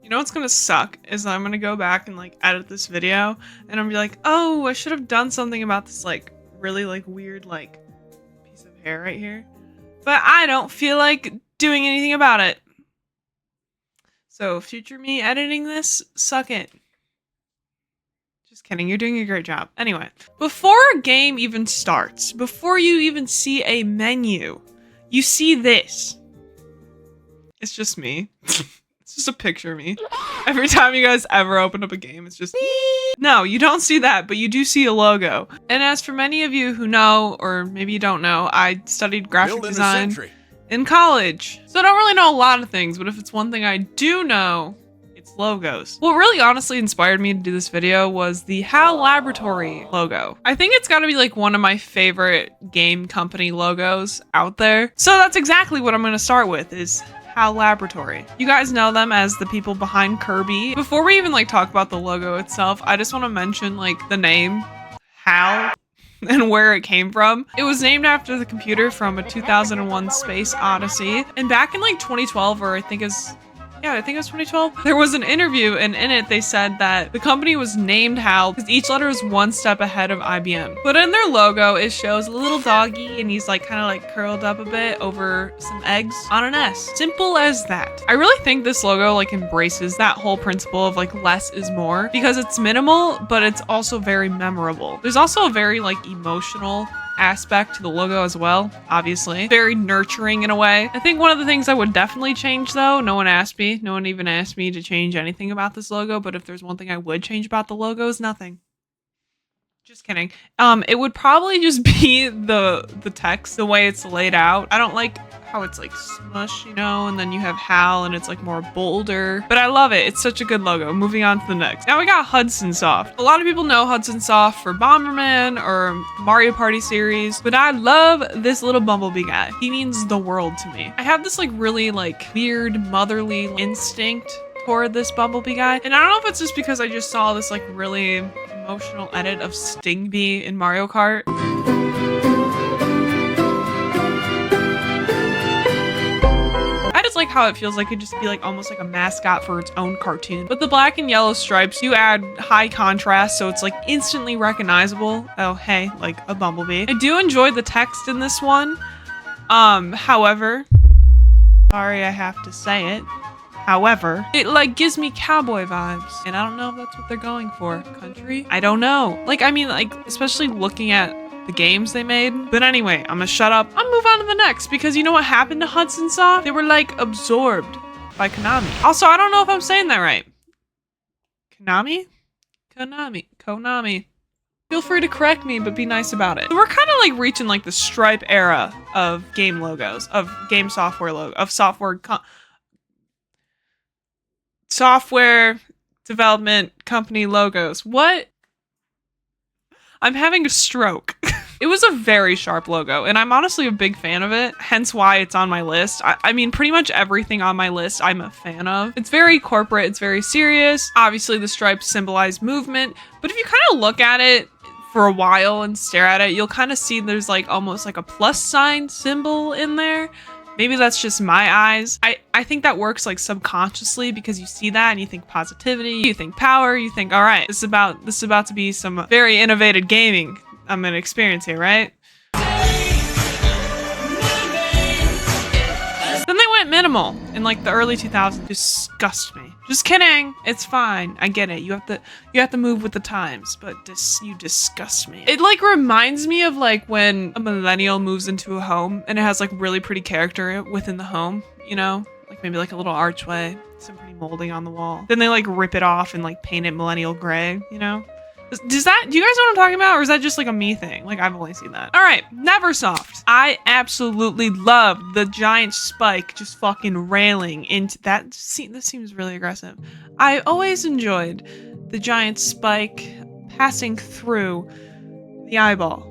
You know what's gonna suck is I'm gonna go back and like edit this video and I'm gonna be like, oh, I should have done something about this like really like weird like piece of hair right here. But I don't feel like doing anything about it. So future me editing this, suck it. Just kidding, you're doing a great job. Anyway, before a game even starts, before you even see a menu, you see this. It's just me. It's just a picture of me. Every time you guys ever open up a game, it's just no, you don't see that, but you do see a logo. And as for many of you who know, or maybe you don't know, I studied graphic design in college. So I don't really know a lot of things, but if it's one thing I do know, it's logos. What really honestly inspired me to do this video was the HAL Laboratory logo. I think it's gotta be like one of my favorite game company logos out there. So that's exactly what I'm gonna start with is HAL Laboratory. You guys know them as the people behind Kirby. Before we even like talk about the logo itself, I just want to mention like the name HAL and where it came from. It was named after the computer from a 2001 Space Odyssey. And back in like 2012, or I think it was 2012. There was an interview and in it they said that the company was named HAL because each letter was one step ahead of IBM. But in their logo, it shows a little doggy and he's like kind of like curled up a bit over some eggs on an S. Simple as that. I really think this logo like embraces that whole principle of like less is more because it's minimal, but it's also very memorable. There's also a very like emotional aspect to the logo as well, obviously. Very nurturing in a way. I think one of the things I would definitely change though, no one even asked me to change anything about this logo, but if there's one thing I would change about the logo is nothing. Just kidding. It would probably just be the text, the way it's laid out. I don't like how it's like smush, you know, and then you have HAL and it's like more bolder, but I love it. It's such a good logo. Moving on to the next. Now we got Hudson Soft. A lot of people know Hudson Soft for Bomberman or Mario Party series, but I love this little bumblebee guy. He means the world to me. I have this like really like weird motherly instinct toward this bumblebee guy, and I don't know if it's just because I just saw this like really emotional edit of Stingbee in Mario Kart. I just like how it feels like it just be like almost like a mascot for its own cartoon. But the black and yellow stripes, you add high contrast so it's like instantly recognizable. Oh hey, like a bumblebee. I do enjoy the text in this one. However, sorry I have to say it. However, it like gives me cowboy vibes and I don't know if that's what they're going for. Country? I don't know. Like, I mean, like, especially looking at the games they made. But anyway, I'm gonna shut up. I'll move on to the next because you know what happened to Hudson Soft? They were like absorbed by Konami. Also, I don't know if I'm saying that right. Konami? Konami. Feel free to correct me, but be nice about it. So we're kind of like reaching like the Stripe era of game logos, of game software of software development company logos. What? I'm having a stroke. It was a very sharp logo and I'm honestly a big fan of it, hence why it's on my list. I mean, pretty much everything on my list I'm a fan of. It's very corporate, it's very serious. Obviously the stripes symbolize movement, but if you kind of look at it for a while and stare at it, you'll kind of see there's like almost like a plus sign symbol in there. Maybe that's just my eyes. I think that works like subconsciously because you see that and you think positivity, you think power, you think, all right, this is about to be some very innovative gaming I'm gonna experience here, right? Then they went minimal in like the early 2000s. Disgust me. Just kidding. It's fine. I get it. You have to move with the times, but you disgust me. It like reminds me of like when a millennial moves into a home and it has like really pretty character within the home, you know? Like maybe like a little archway, some pretty molding on the wall. Then they like rip it off and like paint it millennial gray, you know? Do you guys know what I'm talking about? Or is that just like a me thing? Like I've only seen that. All right, Neversoft. I absolutely love the giant spike just fucking railing into that. This seems really aggressive. I always enjoyed the giant spike passing through the eyeball.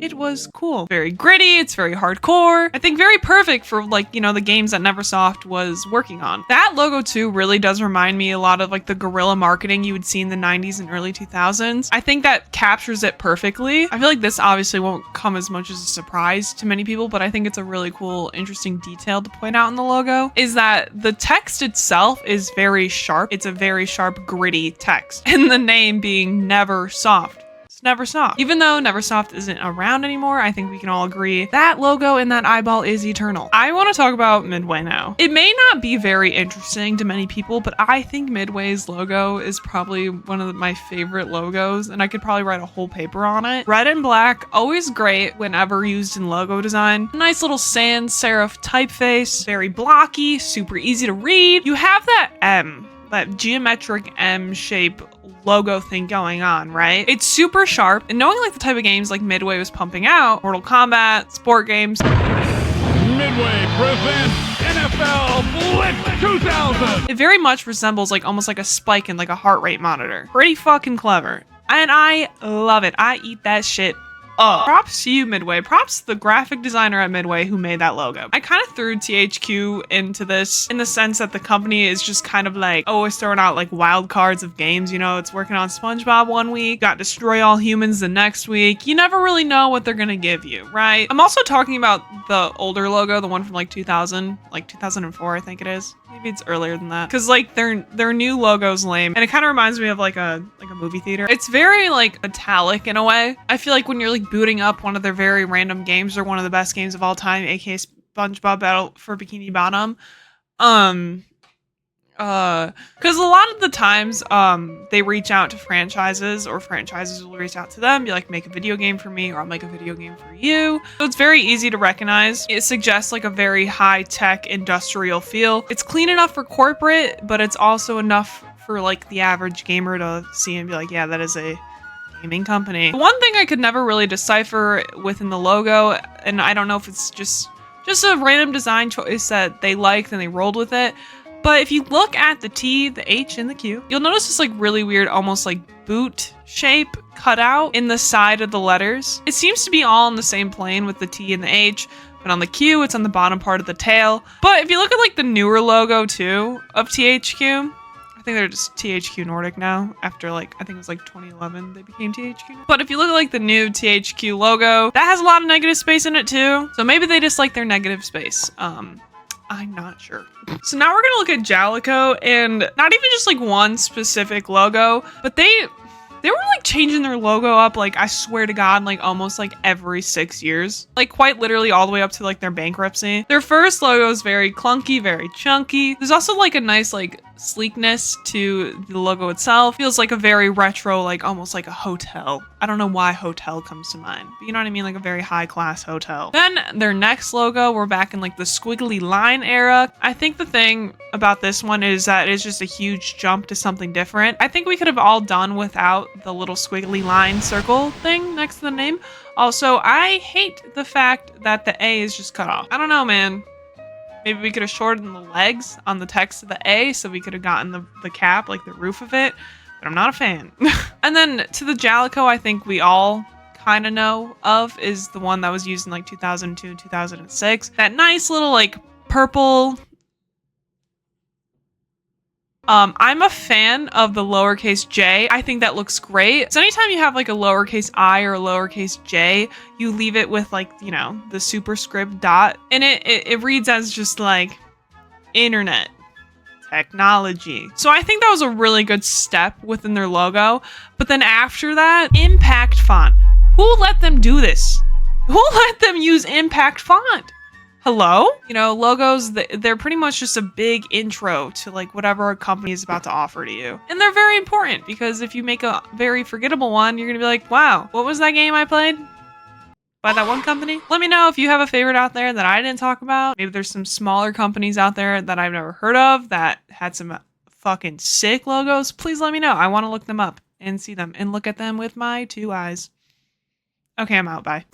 it was cool. Very gritty, it's very hardcore. I think very perfect for like, you know, the games that Neversoft was working on. That logo too really does remind me a lot of like the guerrilla marketing you would see in the 90s and early 2000s. I think that captures it perfectly. I feel like this obviously won't come as much as a surprise to many people, but I think it's a really cool, interesting detail to point out in the logo is that the text itself is very sharp. It's a very sharp, gritty text. And the name being Neversoft. Neversoft. Even though Neversoft isn't around anymore, I think we can all agree that logo and that eyeball is eternal. I want to talk about Midway now. It may not be very interesting to many people, but I think Midway's logo is probably one of my favorite logos, and I could probably write a whole paper on it. Red and black, always great whenever used in logo design. Nice little sans serif typeface, very blocky, super easy to read. You have that M, that geometric M shape logo thing going on, right? It's super sharp, and knowing like the type of games like Midway was pumping out, Mortal Kombat, sport games. Midway presents NFL BLITZ 2000. It very much resembles like almost like a spike in like a heart rate monitor. Pretty fucking clever. And I love it. I eat that shit up. Props to you, Midway. Props to the graphic designer at Midway who made that logo. I kind of threw THQ into this in the sense that the company is just kind of like always throwing out like wild cards of games. You know, it's working on SpongeBob one week, got Destroy All Humans the next week. You never really know what they're gonna give you, right? I'm also talking about the older logo, the one from like 2000, like 2004, I think it is. Maybe it's earlier than that. Cause like their new logo's lame. And it kind of reminds me of like a movie theater. It's very like metallic in a way. I feel like when you're like booting up one of their very random games or one of the best games of all time, aka SpongeBob Battle for Bikini Bottom. Because a lot of the times, they reach out to franchises or franchises will reach out to them, be like, make a video game for me or I'll make a video game for you. So it's very easy to recognize. It suggests like a very high-tech industrial feel. It's clean enough for corporate, but it's also enough for like the average gamer to see and be like, yeah, that is a gaming company. One thing I could never really decipher within the logo, and I don't know if it's just a random design choice that they liked and they rolled with it, but if you look at the T, the H, and the Q, you'll notice this like really weird, almost like boot shape cut out in the side of the letters. It seems to be all on the same plane with the T and the H, but on the Q, it's on the bottom part of the tail. But if you look at like the newer logo too of THQ, I think they're just THQ Nordic now. After like, I think it was like 2011, they became THQ. But if you look at like the new THQ logo, that has a lot of negative space in it too. So maybe they just like their negative space. I'm not sure. So now we're gonna look at Jaleco, and not even just like one specific logo, but they were like changing their logo up, like I swear to God, like almost like every 6 years. Like quite literally all the way up to like their bankruptcy. Their first logo is very clunky, very chunky. There's also like a nice like sleekness to the logo itself. Feels like a very retro, like almost like a hotel. I don't know why hotel comes to mind, but you know what I mean? Like a very high class hotel. Then their next logo, we're back in like the squiggly line era. I think the thing about this one is that it's just a huge jump to something different. I think we could have all done without the little squiggly line circle thing next to the name. Also, I hate the fact that the A is just cut off. I don't know, man. Maybe we could have shortened the legs on the text of the A so we could have gotten the cap, like the roof of it, but I'm not a fan. And then to the Jaleco, I think we all kind of know of is the one that was used in like 2002 and 2006. That nice little like purple. I'm a fan of the lowercase j. I think that looks great. So anytime you have like a lowercase I or a lowercase j, you leave it with like, you know, the superscript dot. And it reads as just like internet technology. So I think that was a really good step within their logo. But then after that, impact font. Who let them do this? Who let them use impact font? Hello? You know, logos, they're pretty much just a big intro to like whatever a company is about to offer to you. And they're very important because if you make a very forgettable one, you're gonna be like, wow, what was that game I played by that one company? Let me know if you have a favorite out there that I didn't talk about. Maybe there's some smaller companies out there that I've never heard of that had some fucking sick logos. Please let me know. I want to look them up and see them and look at them with my 2 eyes. Okay, I'm out. Bye.